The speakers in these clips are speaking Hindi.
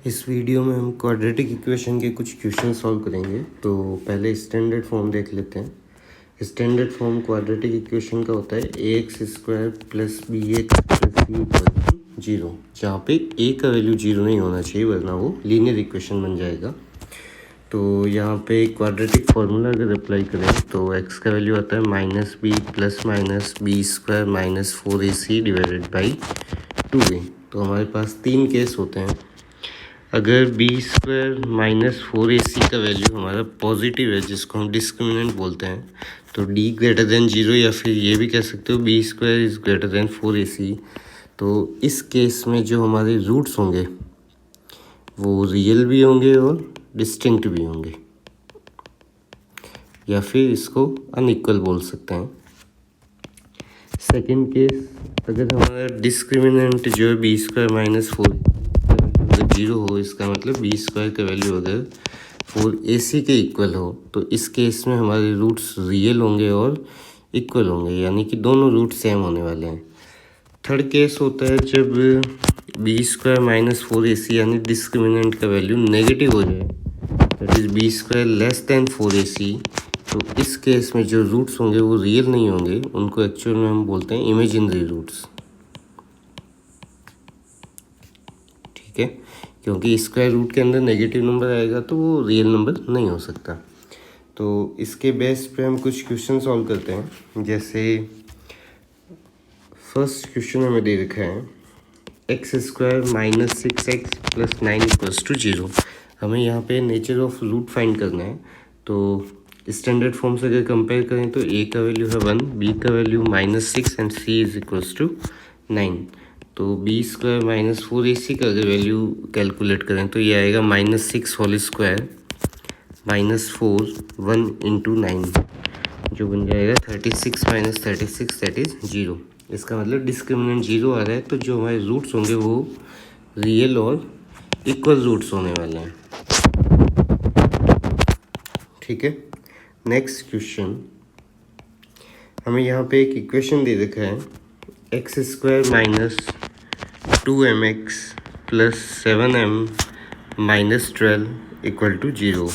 इस वीडियो में हम क्वाड्रेटिक इक्वेशन के कुछ क्वेश्चन सॉल्व करेंगे। तो पहले स्टैंडर्ड फॉर्म देख लेते हैं। स्टैंडर्ड फॉर्म क्वाड्रेटिक इक्वेशन का होता है ax² plus bx plus c equal to 0, जहाँ पे a का वैल्यू 0 नहीं होना चाहिए वरना वो लीनियर इक्वेशन बन जाएगा। तो यहाँ पे क्वाड्रेटिक फार्मूला अगर अप्लाई करें तो x का वैल्यू आता है -b plus minus b² minus 4ac divided by 2a। तो हमारे पास तीन केस होते हैं। अगर b² माइनस 4ac का वैल्यू हमारा पॉजिटिव है, जिसको हम डिस्क्रिमिनेंट बोलते हैं, तो d ग्रेटर देन 0, या फिर ये भी कह सकते हो b² is greater than 4ac। तो इस केस में जो हमारे रूट्स होंगे वो रियल भी होंगे और डिस्टिंक्ट भी होंगे, या फिर इसको अनइक्वल बोल सकते हैं। सेकेंड केस, अगर हमारा डिस्क्रिमिनेंट जो है b² माइनस 4 0 हो, इसका मतलब b² का वैल्यू अगर 4ac के इक्वल हो, तो इस केस में हमारे रूट्स रियल होंगे और इक्वल होंगे, यानी कि दोनों रूट सेम होने वाले हैं। थर्ड केस होता है जब b² माइनस 4ac यानी डिस्क्रिमिनेंट का वैल्यू नेगेटिव हो जाए, that is b² less than 4ac। तो इस केस में जो रूट्स होंगे वो रियल नहीं होंगे, उनको एक्चुअल में हम बोलते हैं इमेजिनरी रूट्स। ठीक है, क्योंकि स्क्वायर रूट के अंदर नेगेटिव नंबर आएगा तो वो रियल नंबर नहीं हो सकता। तो इसके बेस पे हम कुछ क्वेश्चन सॉल्व करते हैं। जैसे फर्स्ट क्वेश्चन हमें दे रखा है x² minus 6x plus 9 equals to 0। हमें यहाँ पे नेचर ऑफ रूट फाइंड करना है। तो स्टैंडर्ड फॉर्म से अगर कंपेयर करें तो a का वैल्यू है 1, b का value -6 and c is equals to 9। तो b² माइनस 4ac का अगर वैल्यू कैलकुलेट करें तो ये आएगा -6 होल स्क्वायर माइनस 4 1 इंटू 9, जो बन जाएगा 36 माइनस 36 दैट इज़ 0। इसका मतलब डिस्क्रिमिनेंट 0 आ रहा है, तो जो हमारे रूट्स होंगे वो रियल और इक्वल रूट्स होने वाले हैं। ठीक है, नेक्स्ट क्वेश्चन, हमें यहाँ पे एक इक्वेशन दे रखा है x² minus 2mx plus 7m minus 12 equal to 0।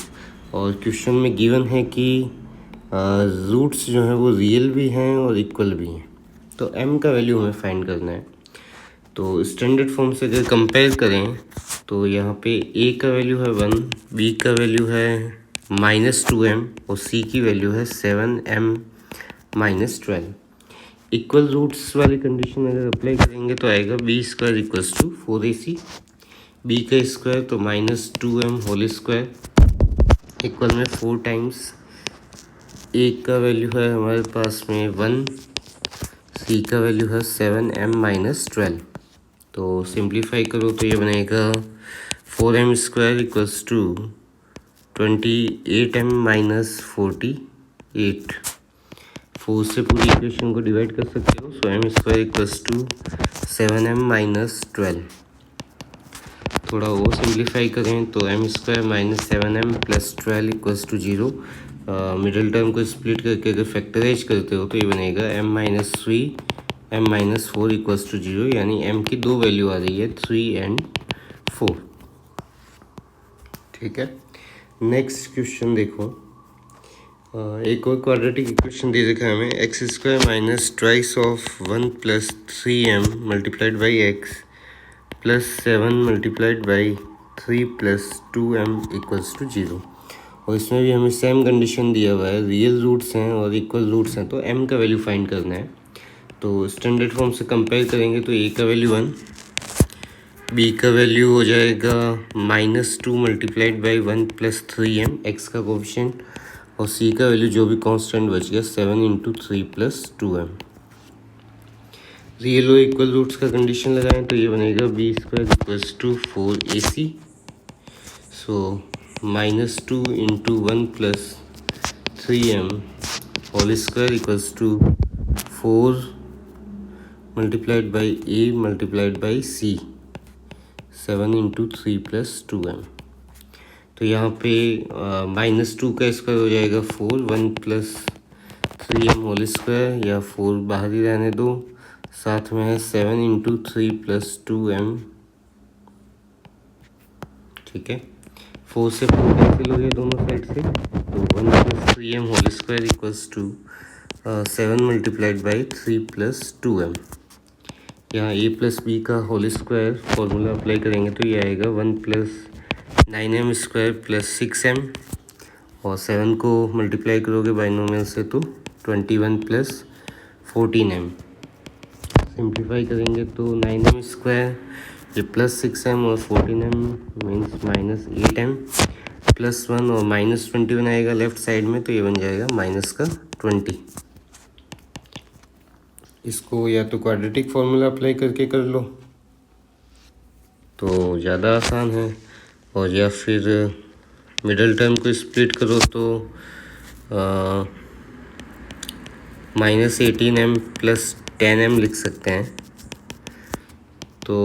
और क्वेश्चन में गिवन है कि रूट्स जो हैं वो रियल भी हैं और इक्वल भी हैं। तो m का वैल्यू हमें फाइंड करना है। तो स्टैंडर्ड फॉर्म से अगर कंपेयर करें तो यहाँ पे a का वैल्यू है 1, b का वैल्यू है -2m और c की वैल्यू है 7m माइनस 12। इक्वल रूट्स वाली कंडीशन अगर अप्लाई करेंगे तो आएगा b² equals to 4ac, b का स्क्वायर तो -2m होल स्क्वायर इक्वल में 4 टाइम्स a का वैल्यू है हमारे पास में 1, c का वैल्यू है 7m माइनस 12। तो सिंप्लीफाई करो तो ये बनेगा 4m² equals to 28m minus 48। 4 से पूरी इक्वेशन को डिवाइड कर सकते हो, सो m² equals to 7m minus 12। थोड़ा और सिंप्लीफाई करें तो m² minus 7m plus 12 equals to 0। Middle term को स्प्लिट करके अगर फैक्टराइज करते हो तो ये बनेगा m minus 3 m minus 4 equals to 0, यानी m की दो वैल्यू आ रही है 3 एंड 4। ठीक है, नेक्स्ट क्वेश्चन देखो। एक और क्वाड्रेटिक इक्वेशन दे रखा है हमें x² minus twice of 1 plus 3m multiplied by x plus 7 multiplied by 3 plus 2m equals to 0। और इसमें भी हमें सेम कंडीशन दिया हुआ है, रियल रूट्स हैं और इक्वल रूट्स हैं, तो m का वैल्यू फाइंड करना है। तो स्टैंडर्ड फॉर्म से कंपेयर करेंगे तो a का वैल्यू 1, b का वैल्यू हो जाएगा -2 multiplied by 1 plus 3m x का कोफिशिएंट, और c का वैल्यू जो भी कांस्टेंट बच गया 7 इंटू 3 प्लस 2m। रियल और इक्वल रूट्स का कंडीशन लगाएं तो ये बनेगा b² equals to 4ac। So -2 into 1 plus 3m whole square equals to 4 multiplied by a multiplied by c 7 into 3 plus 2m। तो यहाँ पे -2 का स्क्वायर हो जाएगा 4, 1 प्लस 3m होल स्क्वायर, या 4 बाहर ही रहने दो, साथ में है 7 इंटू 3 प्लस 2m ठीक है। 4 से 4 कैंसिल हो गए दोनों साइड से, तो 1 + 3m whole square equals to 7 multiplied by 3 + 2m। यहाँ a + b का होल स्क्वायर फॉर्मूला अप्लाई करेंगे तो ये आएगा 1 + 9m² + 6m, और 7 को मल्टीप्लाई करोगे बाइनोमियल से तो 21 + 14m। सिंप्लीफाई करेंगे तो 9m² ये +6m और 14m मीन्स -8m +1 और -21 आएगा लेफ्ट साइड में, तो ये बन जाएगा -20। इसको या तो क्वाड्रेटिक फॉर्मूला अप्लाई करके कर लो तो ज़्यादा आसान है, और या फिर मिडल टर्म को स्प्लिट करो तो -18m + 10m लिख सकते हैं। तो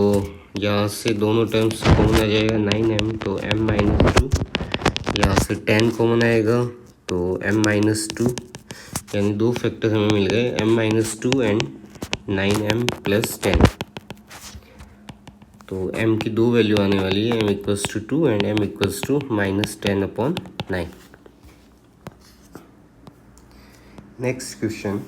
यहाँ से दोनों टर्म्स कॉमन आ जाएगा 9m, तो m-2, यहाँ से 10 कॉमन आएगा तो m-2, यानी दो फैक्टर हमें मिल गए m-2 एंड 9m + 10। तो m की दो वैल्यू आने वाली है, m = 2 and m = -10/9। Next question,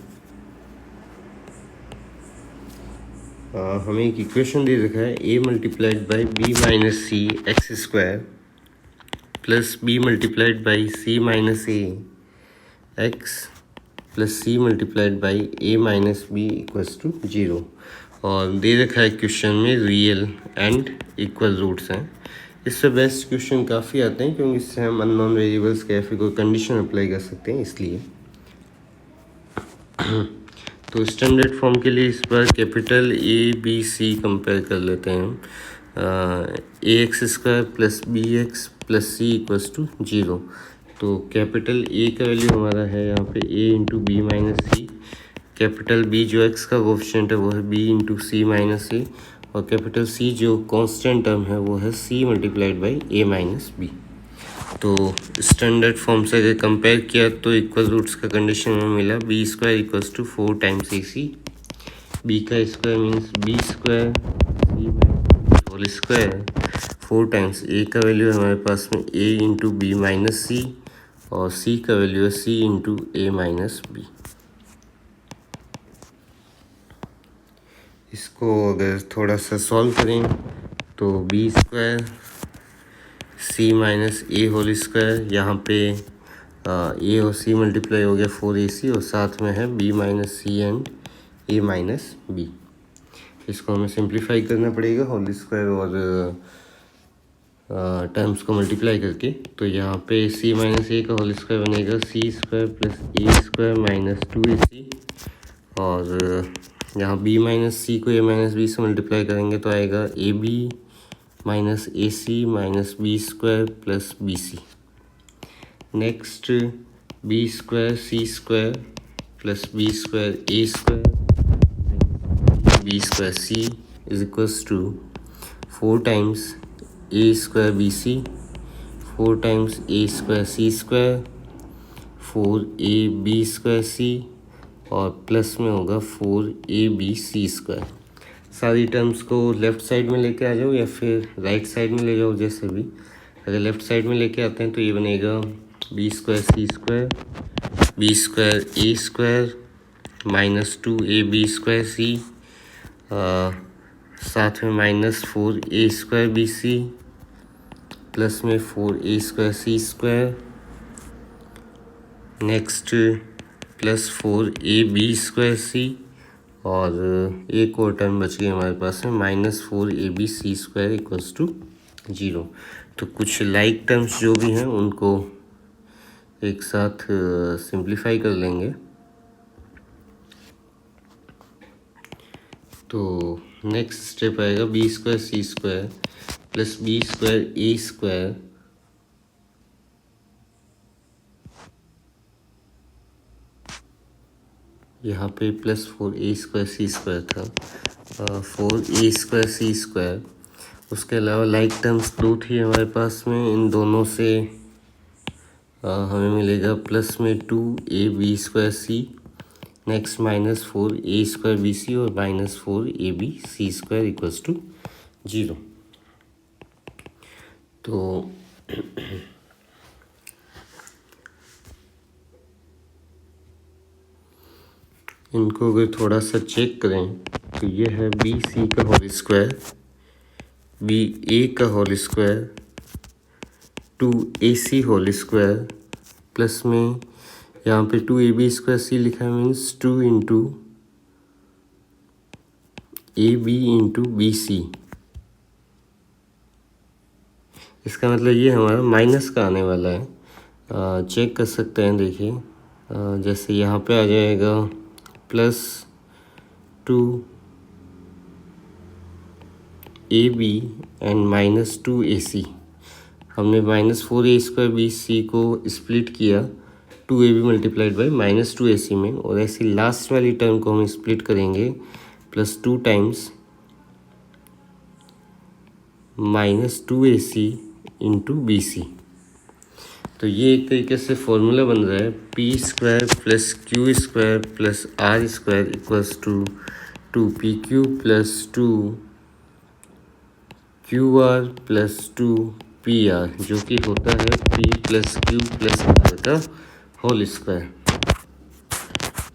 हमें एक इक्वेशन दे रखा है a multiplied by b - c x² plus b multiplied by c - a x plus c multiplied by a - b = 0, और दे रखा है क्वेश्चन में रियल एंड इक्वल रूट्स हैं। इससे बेस्ट क्वेश्चन काफ़ी आते हैं क्योंकि इससे हम अननोन वेरिएबल्स के फिर कोई कंडीशन अप्लाई कर सकते हैं, इसलिए तो स्टैंडर्ड फॉर्म के लिए इस बार कैपिटल ABC कंपेयर कर लेते हैं हम। ax² + bx + c = 0। तो कैपिटल A का वैल्यू हमारा है यहाँ पे a × b - c, capital B जो x का कोफिशिएंट है वो है b × c - a, और कैपिटल C जो कांस्टेंट टर्म है वो है c multiplied by a - b। तो स्टैंडर्ड फॉर्म से अगर कंपेयर किया तो इक्वल रूट्स का कंडीशन में मिला b² = 4 × ac, b का square means b² c - whole square 4 times a का वैल्यू है हमारे पास में a × b - c, और c का वैल्यू है c × a - b। इसको अगर थोड़ा सा सॉल्व करें तो b² c - a whole square, यहाँ पे a और c मल्टीप्लाई हो गया 4ac, और साथ में है b - c and a - b। इसको हमें सिंप्लीफाई करना पड़ेगा होल स्क्वायर और टर्म्स को मल्टीप्लाई करके। तो यहाँ पे c - a का होल स्क्वायर बनेगा c² + a² - 2ac, और यहाँ b - c को a - b से मल्टीप्लाई करेंगे तो आएगा ab - ac - b² + bc। Next b² c² + b² a² b² c = 4 times a² bc, 4 times a² c², 4ab² c, और प्लस में होगा 4abc²। सारी टर्म्स को लेफ़्ट साइड में लेके आ जाओ या फिर राइट साइड में ले जाओ, जैसे भी। अगर लेफ़्ट साइड में लेके आते हैं तो ये बनेगा b² c² b² a² -2ab² c, साथ में -4a² bc प्लस में 4a² c², next plus 4ab² c, और एक और टर्म बच गई हमारे पास में -4abc² = 0। तो कुछ लाइक टर्म्स जो भी हैं उनको एक साथ सिंप्लीफाई कर लेंगे। तो नेक्स्ट स्टेप आएगा b² c² + b² a², यहाँ पे +4a² c² था, 4a² c²। उसके अलावा लाइक टर्म्स दो थी हमारे पास में, इन दोनों से हमें मिलेगा प्लस में 2ab² c, next -4a² bc और -4abc² = 0। तो इनको अगर थोड़ा सा चेक करें तो ये है बी सी का होल स्क्वायर, बी ए का whole square, 2ac whole square, plus में यहाँ पे 2ab स्क्वायर सी लिखा है, means 2 into A B into B C. इसका मतलब ये हमारा माइनस का आने वाला है। चेक कर सकते हैं, देखिए जैसे यहाँ पे आ जाएगा plus 2ab and minus 2ac। हमने -4a² बी सी को स्प्लिट किया 2ab मल्टीप्लाइड बाई -2ac में, और ऐसी लास्ट वाली टर्म को हम स्प्लिट करेंगे +2 टाइम्स -2ac इंटू बी सी। तो ये एक तरीके से फॉर्मूला बन रहा है p² plus q² plus r² equals to 2pq plus 2qr plus 2pr, जो कि होता है p plus q plus r का होल स्क्वायर।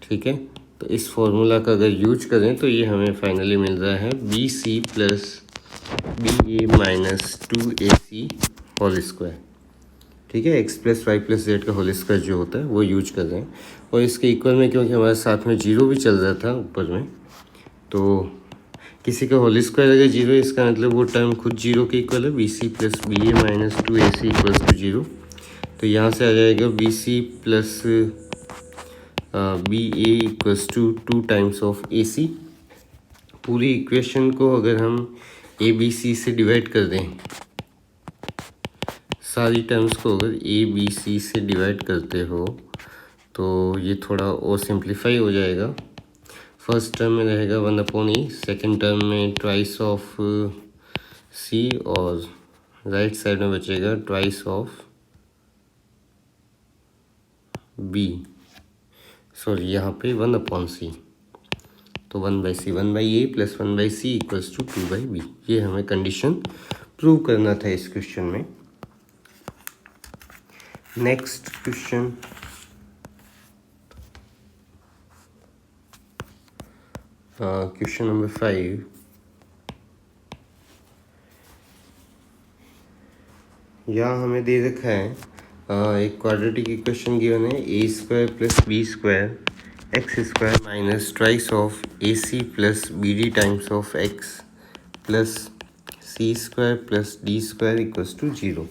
ठीक है, तो इस फॉर्मूला का अगर यूज करें तो ये हमें फाइनली मिल रहा है B C plus B A minus 2ac whole square. ठीक है, x plus Y plus Z का होल स्क्वायर जो होता है वो यूज कर रहे हैं, और इसके इक्वल में क्योंकि हमारे साथ में जीरो भी चल रहा था ऊपर में, तो किसी का होल स्क्वायर अगर जीरो, इसका मतलब वो टर्म खुद जीरो के इक्वल है, B C plus B A minus 2ac equals to zero. तो यहाँ से आ जाएगा B C plus B A equals to 2 times of A C. पूरी इक्वेशन को अगर हम ए बी सी से डिवाइड कर दें, सारी टर्म्स को अगर ए बी सी से डिवाइड करते हो तो ये थोड़ा और सिंप्लीफाई हो जाएगा। फर्स्ट टर्म में रहेगा 1/e, सेकेंड टर्म में ट्वाइस ऑफ सी, और राइट साइड में बचेगा ट्वाइस ऑफ बी, सॉरी यहाँ पे 1/c। तो 1/c 1/a plus 1/c equals to 2/b। ये हमें कंडीशन प्रूव करना था इस क्वेश्चन में। Next question, question number 5। यहाँ हमें दे रखा है एक क्वाड्रेटिक इक्वेशन गिवन है a² plus b² x² minus twice of ac plus bd times of x plus c² plus d² equals to 0।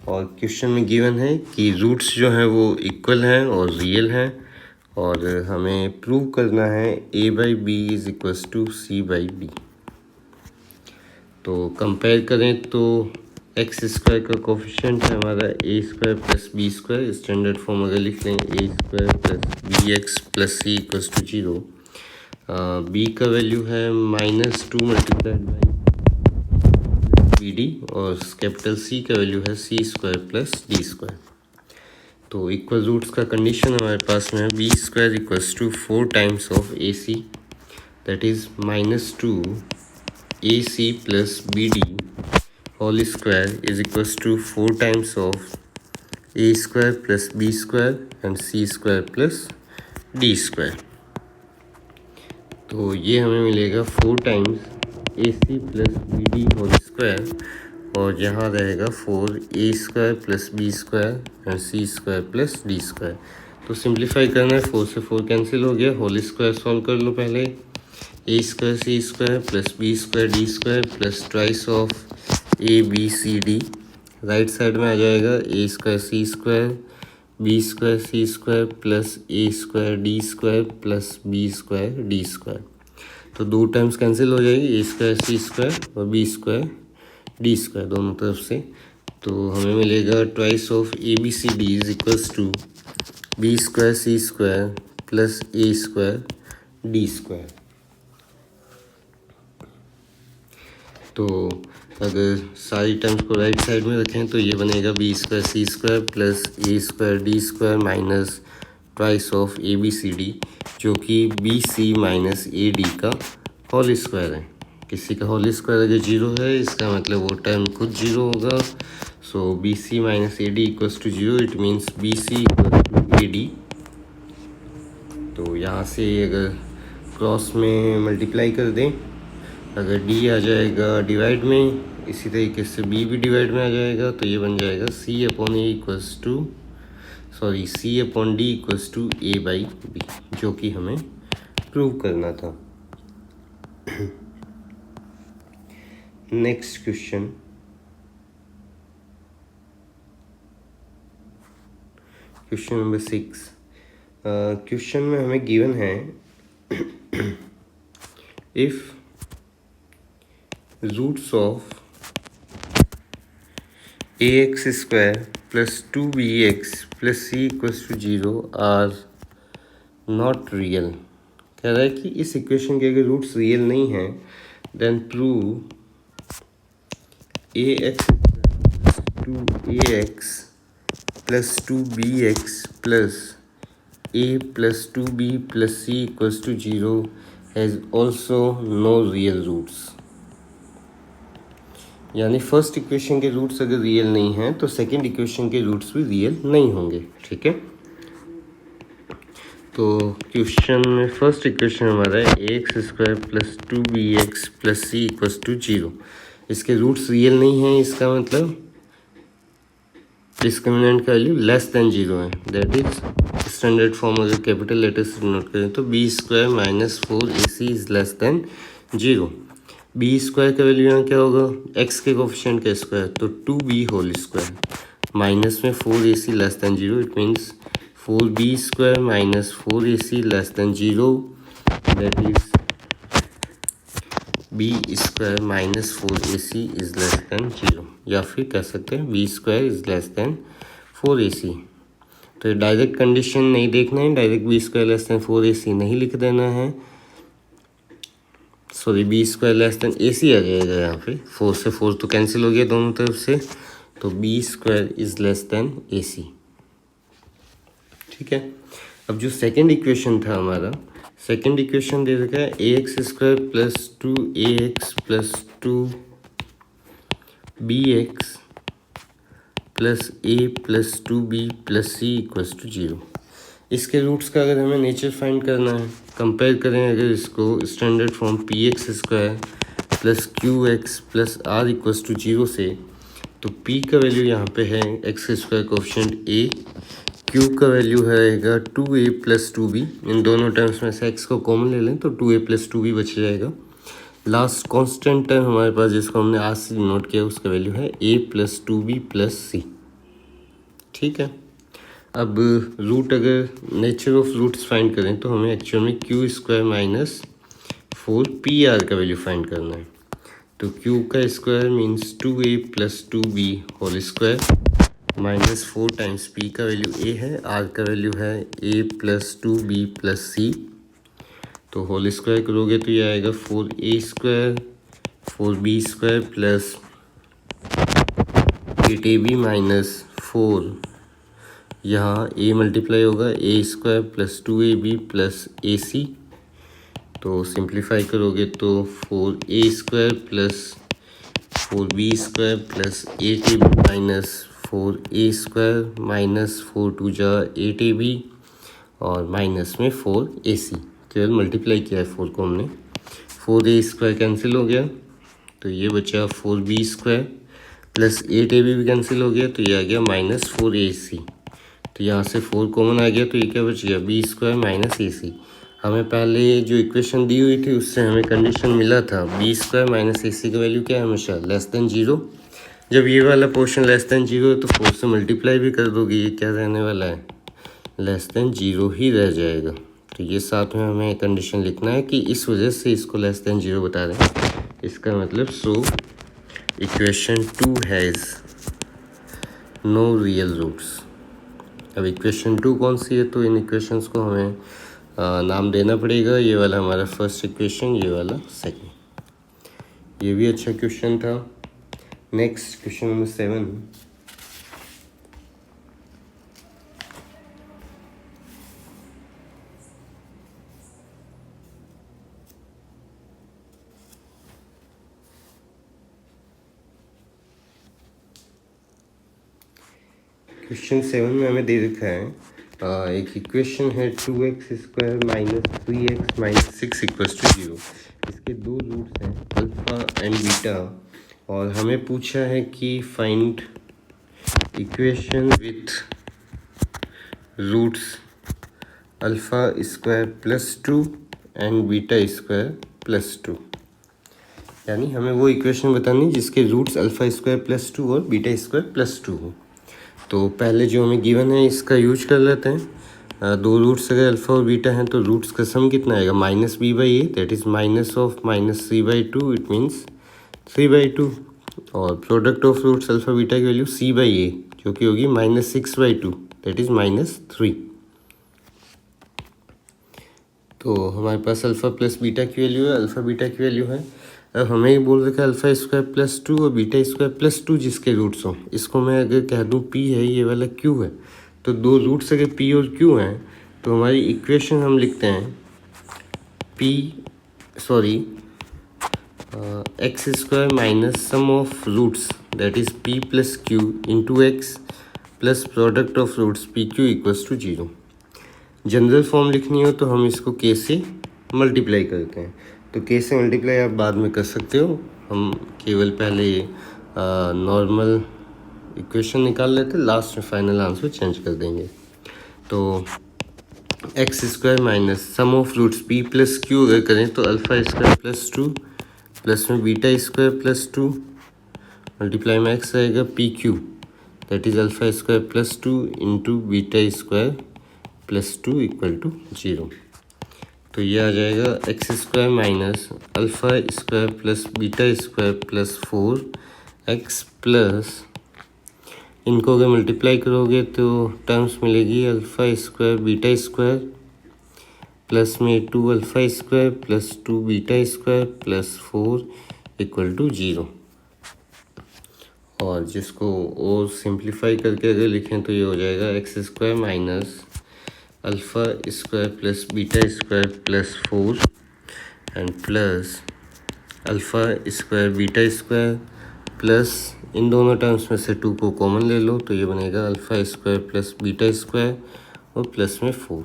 और क्वेश्चन में गिवन है कि रूट्स जो हैं वो इक्वल हैं और रियल हैं, और हमें प्रूव करना है a/b is equals to c/b। तो कंपेयर करें तो x² का कोफिशिएंट है हमारा a² plus b², standard form अगर लिख लें a² plus bx plus c equals to 0। b का वैल्यू है -2 मल्टीप्लाइड बाई bd, और कैपिटल C का वैल्यू है c² प्लस d²। तो इक्वल रूट्स का कंडीशन हमारे पास में है b² equals to 4 times of ac, that is -2 ac plus bd whole square is equals to 4 times of a² plus b² and c² plus d²। तो ये हमें मिलेगा 4 times ac plus bd whole square, और यहाँ रहेगा 4a² plus b² and c² plus d²। तो सिंप्लीफाई करना है, 4 से 4 कैंसिल हो गया, होल स्क्वायर सॉल्व कर लो पहले। a² c² plus b² d² plus twice of a b c d, right side में आ जाएगा a² c² b² c² plus a² d² plus b² d²। तो 2 टाइम्स कैंसिल हो जाएगी, a² c² और b² d² दोनों तरफ से। तो हमें मिलेगा twice of a b c d is equals to b² c² plus a² d²। तो अगर सारी टर्म्स को राइट साइड में रखें तो ये बनेगा b² c² plus a² d² minus twice of a b c d, जो कि बी सी माइनस ए डी का होल स्क्वायर है। किसी का होल स्क्वायर अगर जीरो है, इसका मतलब वो टर्म खुद जीरो होगा, so B C minus A D equals to 0, it means B C equals to A D. तो यहाँ से अगर क्रॉस में मल्टीप्लाई कर दें, अगर डी आ जाएगा डिवाइड में, इसी तरीके से बी भी डिवाइड में आ जाएगा, तो ये बन जाएगा C upon A equals to C upon D equals to A by B, जो कि हमें प्रूव करना था। Next question, question number 6। Question में हमें गिवन है if roots of ax square plus 2bx plus C equals to 0 are not real. कह रहा है कि इस इक्वेशन के अगर रूट्स रियल नहीं हैं, then prove ax to ax plus 2bx plus a plus 2b plus c equals to 0 has also no real roots. यानी फर्स्ट इक्वेशन के रूट्स अगर रियल नहीं हैं तो सेकंड इक्वेशन के रूट्स भी रियल नहीं होंगे। ठीक है, तो क्वेश्चन में फर्स्ट इक्वेशन हमारा है x square plus 2bx plus C equals to 0। इसके रूट्स रियल नहीं हैं, इसका मतलब डिस्क्रिमिनेंट का वैल्यू लेस देन 0 है। दैट इज स्टैंडर्ड फॉर्म अगर कैपिटल लेटर से नोट करें तो b square minus 4ac is less than 0। B square का वैल्यू यहाँ क्या होगा, एक्स के कोफिशिएंट का स्क्वायर, तो 2b होल स्क्वायर माइनस में 4ac less than 0, it means 4b square minus 4ac less than 0, that is b square minus 4ac is less than 0, या फिर कह सकते हैं b square is less than 4ac। तो डायरेक्ट कंडीशन नहीं देखना है, direct b square less than 4ac नहीं लिख देना है, sorry b square less than ac आ जाएगा यहाँ पे, 4 से 4 तो कैंसिल हो गया दोनों तरफ से, तो b square is less than ac। ठीक है, अब जो सेकंड इक्वेशन था हमारा, सेकंड इक्वेशन दे रखा है A X square plus 2ax plus 2bx plus a plus 2b plus C equals to 0। इसके रूट्स का अगर हमें नेचर फाइंड करना है, कंपेयर करें अगर इसको standard form p x square plus q x plus r equals to 0 से, तो p का वैल्यू यहाँ पे है x square coefficient a, q का वैल्यू रहेगा 2a प्लस 2b, इन दोनों टर्म्स में से x को कॉमन ले लें तो 2a प्लस 2b बच जाएगा। लास्ट कांस्टेंट टर्म हमारे पास जिसको हमने आज से नोट किया उसका वैल्यू है a plus 2b plus c। ठीक है, अब रूट अगर नेचर ऑफ रूट्स फाइंड करें तो हमें एक्चुअल में क्यू स्क्वायर माइनस 4pr का वैल्यू फाइंड करना है। तो q का square means 2a plus 2b whole square minus 4 times p का वैल्यू a है, r का वैल्यू है a plus 2b plus c, तो होल स्क्वायर करोगे तो ये आएगा 4a square 4b square plus 8ab minus 4, यहाँ a मल्टीप्लाई होगा a square plus 2ab plus ac, तो सिंप्लीफाई करोगे तो 4a square plus 4b square plus 8ab minus 4a square minus 4 to जा 8ab और माइनस में 4ac, केवल मल्टीप्लाई किया है 4 को हमने, 4a स्क्वायर कैंसिल हो गया तो ये बचा 4b स्क्वायर प्लस 8ab भी कैंसिल हो गया तो ये आ गया माइनस 4ac, तो यहाँ से 4 कॉमन आ गया तो ये क्या बच गया b स्क्वायर माइनस ac। हमें पहले जो इक्वेशन दी हुई थी उससे हमें कंडीशन मिला था b स्क्वायर माइनस ac का वैल्यू क्या है हमेशा लेस देन 0। जब ये वाला पोर्शन लेस देन 0 है तो 4 से मल्टीप्लाई भी कर दोगे, ये क्या रहने वाला है लेस देन 0 ही रह जाएगा। तो ये साथ में हमें कंडीशन लिखना है कि इस वजह से इसको लेस देन 0 बता रहे हैं, इसका मतलब so equation 2 has no real roots. अब इक्वेशन 2 कौन सी है, तो इन इक्वेशंस को हमें नाम देना पड़ेगा, ये वाला हमारा फर्स्ट इक्वेशन, ये वाला सेकंड। ये भी अच्छा क्वेश्चन था। नेक्स्ट क्वेश्चन नंबर 7, क्वेश्चन 7 में हमें दे रखा है एक इक्वेशन है 2x² minus 3x minus 6 equals to 0। इसके दो रूट्स हैं अल्फ़ा एंड बीटा, और हमें पूछा है कि find equation with roots alpha square plus 2 and beta square plus 2। यानी हमें वो इक्वेशन बतानी जिसके रूट्स अल्फ़ा स्क्वायर प्लस 2 और बीटा स्क्वायर प्लस 2 हो। तो पहले जो हमें गिवन है इसका यूज कर लेते हैं। दो रूट्स अगर अल्फ़ा और बीटा हैं तो रूट्स का सम कितना आएगा, minus b by a, that is minus of minus c by two, it means 3/2। और product of roots alpha beta की वैल्यू सी बाई ए जो कि होगी -6/2, दैट इज़ -3। तो हमारे पास अल्फ़ा प्लस बीटा की वैल्यू है, अल्फ़ा बीटा की वैल्यू है। अब हमें ही बोल रखा है अल्फ़ा स्क्वायर प्लस 2 और बीटा स्क्वायर प्लस 2 जिसके रूट्स हों। इसको मैं अगर कह दूँ p है, ये वाला q है, तो दो रूट्स अगर p और q हैं तो हमारी इक्वेशन हम लिखते हैं x square minus sum of roots that is p plus q into x plus product of roots p q equals to 0। General form लिखनी हो तो हम इसको k से मल्टीप्लाई करते हैं। तो k से मल्टीप्लाई आप बाद में कर सकते हो, हम केवल पहले नॉर्मल इक्वेशन निकाल लेते, लास्ट में फाइनल आंसर चेंज कर देंगे। तो x square minus sum of roots p plus q अगर करें तो अल्फ़ा स्क्वायर प्लस 2 प्लस में बीटा स्क्वायर प्लस 2 मल्टीप्लाई में एक्स रहेगा p q, that is alpha square plus 2 into beta square plus 2 equal to 0। तो ये आ जाएगा x square minus alpha square plus beta square plus 4x plus, इनको अगर मल्टीप्लाई करोगे तो टर्म्स मिलेगी alpha square beta square plus में 2 alpha square plus 2 beta square plus 4 equal to 0। और जिसको और सिंप्लीफाई करके अगर लिखें तो ये हो जाएगा x square minus alpha square plus beta square plus 4 and plus alpha square beta square plus, इन दोनों टर्म्स में से 2 को कॉमन ले लो तो ये बनेगा alpha square plus beta square और प्लस में 4।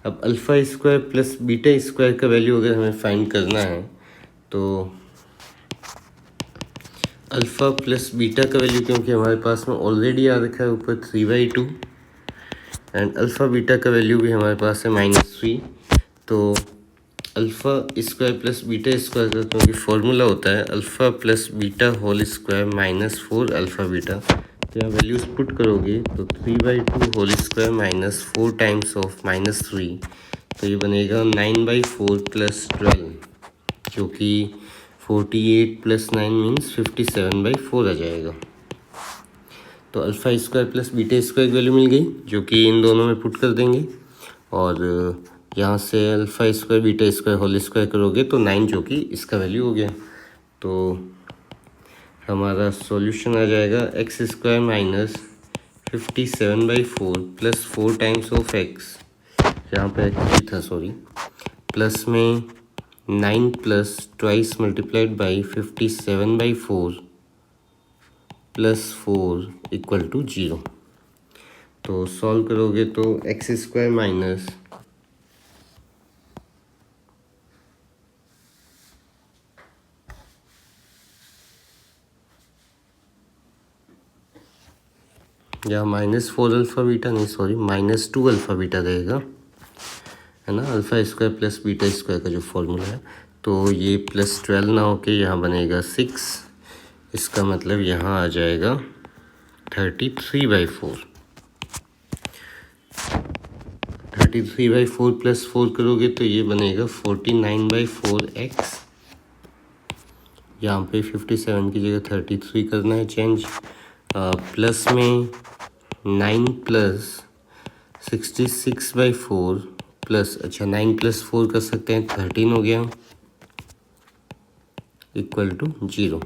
अब alpha square plus beta square का वैल्यू अगर हमें फाइंड करना है तो अल्फ़ा प्लस बीटा का वैल्यू, क्योंकि हमारे पास में ऑलरेडी आ रखा है ऊपर 3/2 एंड अल्फ़ा बीटा का वैल्यू भी हमारे पास है -3। तो alpha square plus beta square का क्योंकि फॉर्मूला होता है alpha plus beta whole square -4 alpha beta, तो यहाँ वैल्यूज पुट करोगे तो 3/2 होल स्क्वायर -4 टाइम्स ऑफ -3, तो ये बनेगा 9/4 प्लस 12 जो कि 48 प्लस 9 मीन्स 57/4 आ जाएगा। तो alpha square plus beta square की वैल्यू मिल गई जो कि इन दोनों में पुट कर देंगे, और यहाँ से alpha square beta square whole square करोगे तो 9 जो कि इसका वैल्यू हो गया। तो हमारा सॉल्यूशन आ जाएगा x square minus 57/4 plus 4 times of x, यहाँ पे एक्स ही था सॉरी, प्लस में 9 plus twice multiplied by 57/4 plus 4 equal to 0। तो सॉल्व करोगे तो एक्स स्क्वायर माइनस या -4 अल्फ़ा बीटा नहीं सॉरी -2 अल्फ़ा बीटा रहेगा, है ना, alpha square plus beta square का जो फॉर्मूला है। तो ये प्लस 12 ना होके यहाँ बनेगा 6, इसका मतलब यहाँ आ जाएगा 33/4। 33/4 प्लस 4 करोगे तो ये बनेगा 49/4x, यहाँ पे 57 की जगह 33 करना है चेंज, प्लस में 9 प्लस 66/4 प्लस, अच्छा 9 प्लस 4 कर सकते हैं 13 हो गया इक्वल टू 0।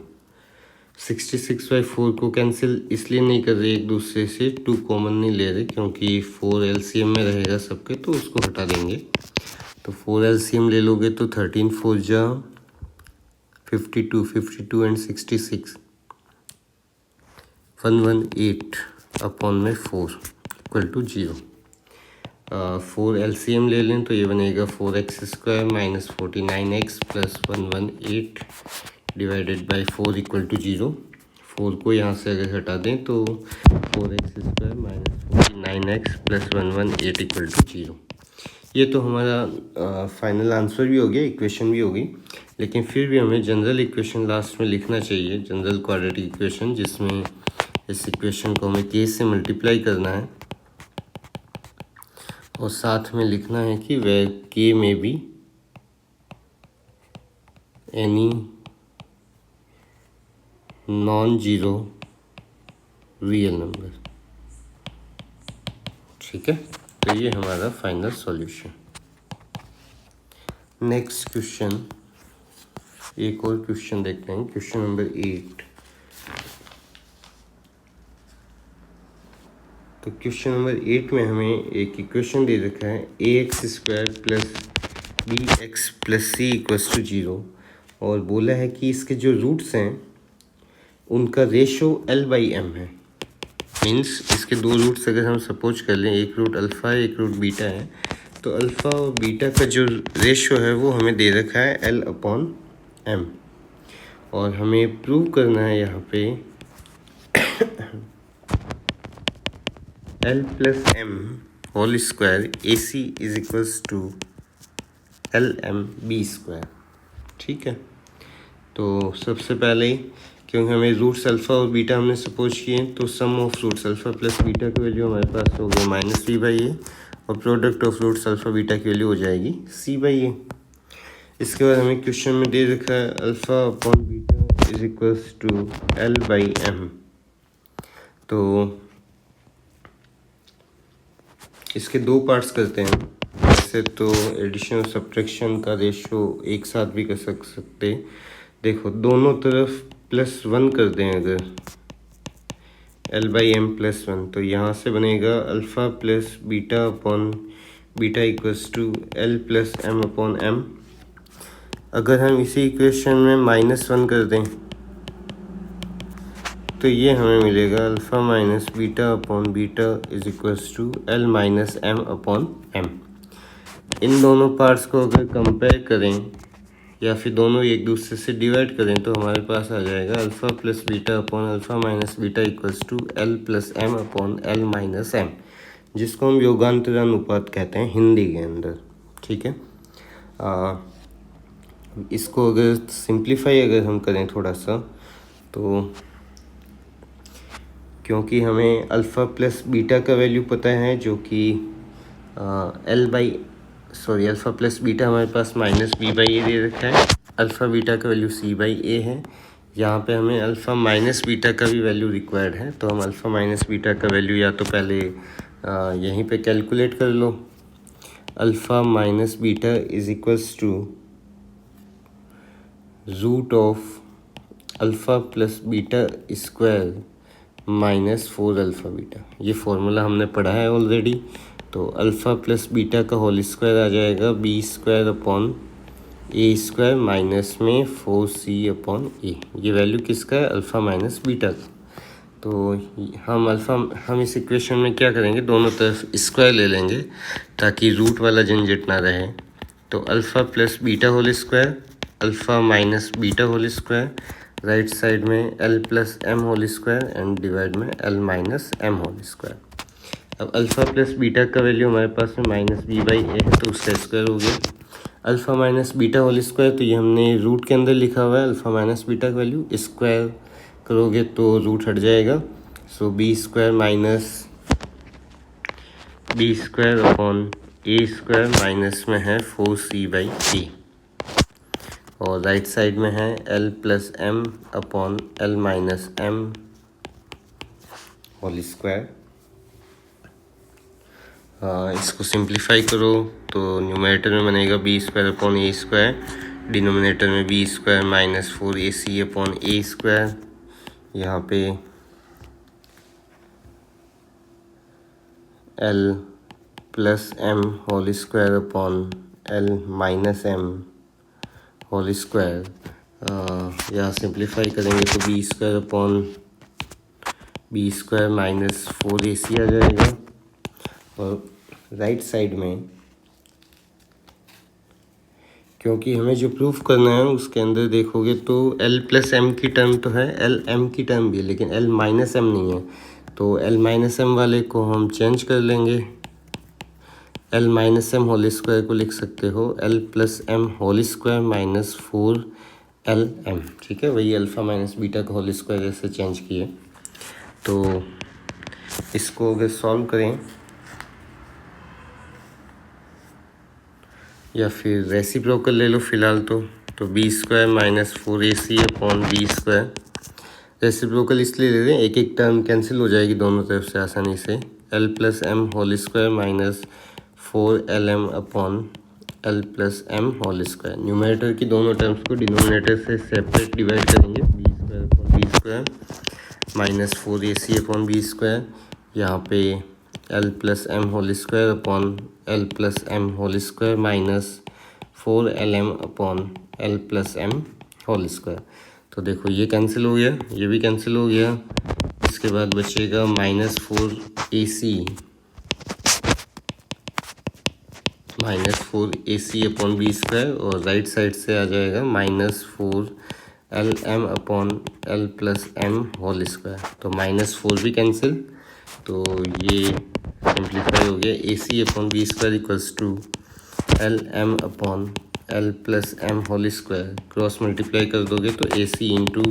66/4 को कैंसिल इसलिए नहीं कर रहे एक दूसरे से, 2 कॉमन नहीं ले रहे क्योंकि 4 एलसीएम में रहेगा सबके, तो उसको हटा देंगे। तो 4 एलसीएम ले लोगे तो 13 4 जा 52 52 एंड 66 118 अपॉन में 4 इक्वल टू 0। 4 LCM ले लें तो ये बनेगा 4x² minus 49x plus 118 divided by 4 equal to 0। 4 को यहाँ से अगर हटा दें तो 4x² minus 49x plus 118 equal to 0। ये तो हमारा फाइनल आंसर भी हो गया, इक्वेशन भी होगी, लेकिन फिर भी हमें जनरल इक्वेशन लास्ट में लिखना चाहिए, जनरल क्वाड्रेटिक इक्वेशन, जिसमें इस इक्वेशन को हमें k से मल्टीप्लाई करना है और साथ में लिखना है कि वेयर k में be any non zero real number. ठीक है, तो ये हमारा फाइनल सॉल्यूशन। नेक्स्ट क्वेश्चन, एक और क्वेश्चन देखते हैं, क्वेश्चन नंबर 8। तो क्वेश्चन नंबर 8 में हमें एक इक्वेशन दे रखा है ax² plus bx plus c equals to 0 और बोला है कि इसके जो रूट्स हैं उनका रेशो l/m है। मीन्स इसके दो रूट्स अगर हम सपोज कर लें, एक रूट अल्फ़ा है एक रूट बीटा है, तो अल्फ़ा और बीटा का जो रेशो है वो हमें दे रखा है l/m और हमें प्रूव करना है यहाँ पे l plus m whole square AC is equals to LMB²। ठीक है, तो सबसे पहले क्योंकि हमें रूट्स अल्फ़ा और बीटा हमने सपोज किए, तो sum of roots alpha plus beta की वैल्यू हमारे पास हो गई -b/a और product of roots alpha beta की वैल्यू हो जाएगी c/a। इसके बाद हमें क्वेश्चन में दे रखा है alpha upon beta is equals to l/m। तो इसके दो पार्ट्स करते हैं। वैसे तो एडिशन और सब्ट्रैक्शन का रेशो एक साथ भी कर सकते। देखो दोनों तरफ +1 कर दें अगर l/m +1, तो यहाँ से बनेगा alpha plus beta upon beta equals to l plus m upon m। अगर हम इसी इक्वेशन में -1 कर दें तो ये हमें मिलेगा alpha minus beta upon beta is equals to l minus m upon m। इन दोनों पार्ट्स को अगर कंपेयर करें या फिर दोनों एक दूसरे से डिवाइड करें तो हमारे पास आ जाएगा alpha plus beta upon alpha minus beta equals to l plus m upon l minus m, जिसको हम योगांतर अनुपात कहते हैं हिंदी के अंदर। ठीक है, इसको अगर सिंप्लीफाई अगर हम करें थोड़ा सा, तो क्योंकि हमें अल्फ़ा प्लस बीटा का वैल्यू पता है जो कि अल्फ़ा प्लस बीटा हमारे पास -b/a दे रखा है, अल्फ़ा बीटा का वैल्यू c/a है। यहाँ पे हमें अल्फ़ा माइनस बीटा का भी वैल्यू रिक्वायर्ड है, तो हम अल्फ़ा माइनस बीटा का वैल्यू या तो पहले यहीं पे कैलकुलेट कर लो। Alpha minus beta is equals to root of alpha plus beta square -4 alpha beta. ये फॉर्मूला हमने पढ़ा है ऑलरेडी। तो अल्फ़ा प्लस बीटा का होल स्क्वायर आ जाएगा b² अपॉन a² माइनस में 4c अपॉन a। ये वैल्यू किसका है? अल्फ़ा माइनस बीटा का। तो हम इस इक्वेशन में क्या करेंगे, दोनों तरफ स्क्वायर ले लेंगे ताकि रूट वाला झंझट ना रहे। तो alpha plus beta whole square, alpha minus beta whole square, right side में l plus m whole square and divide में l minus m whole square. अब अल्फ़ा प्लस बीटा का वैल्यू हमारे पास में -b/a है, तो उसका स्क्वायर हो गया। Alpha minus beta whole square, तो ये हमने रूट के अंदर लिखा हुआ है। अल्फ़ा माइनस बीटा का वैल्यू स्क्वायर करोगे तो रूट हट जाएगा। सो b² minus b² upon a² minus में है 4c/a और राइट साइड में है l plus m upon l minus m whole square. इसको सिंप्लीफाई करो तो न्यूमरेटर में बनेगा b² अपॉन a², डिनोमिनेटर में b² minus 4ac upon a²। यहाँ पे l plus m whole square upon l minus m whole square. यहाँ सिंप्लीफाई करेंगे तो b² upon b square minus 4ac आ जाएगा। और राइट साइड में क्योंकि हमें जो प्रूफ करना है उसके अंदर देखोगे तो l प्लस एम की टर्म तो है, l m की टर्म भी है, लेकिन l माइनस एम नहीं है। तो l माइनस एम वाले को हम चेंज कर लेंगे। l minus m whole square को लिख सकते हो l plus m whole square minus 4lm। ठीक है, वही अल्फ़ा माइनस बीटा का होल स्क्वायर ऐसे चेंज किए। तो इसको अगर सॉल्व करें या फिर रेसिप्रोकल ले लो फ़िलहाल तो b square minus 4ac upon b square. Reciprocal इसलिए ले रहे हैं, एक एक टर्म कैंसिल हो जाएगी दोनों तरफ से आसानी से। l plus m whole square minus 4lm upon l plus m whole square. Numerator की दोनों टर्म्स को डिनोमिनेटर से सेपरेट डिवाइड करेंगे। B square upon b square minus 4ac upon b square. यहाँ पे l plus m whole square upon l plus m whole square minus 4lm upon l plus m whole square. तो देखो ये कैंसिल हो गया, ये भी कैंसिल हो गया। इसके बाद बचेगा minus 4ac upon b square और राइट साइड से आ जाएगा minus 4lm upon l plus m whole square. तो -4 भी कैंसिल, तो ये सिंप्लीफाई हो गया। ac upon b square equals to lm upon l plus m whole square. Cross multiply कर दोगे तो ac into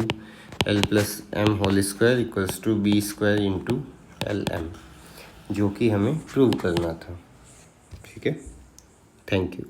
l plus m whole square equals to b square into lm, जो कि हमें प्रूव करना था। ठीक है, थैंक यू।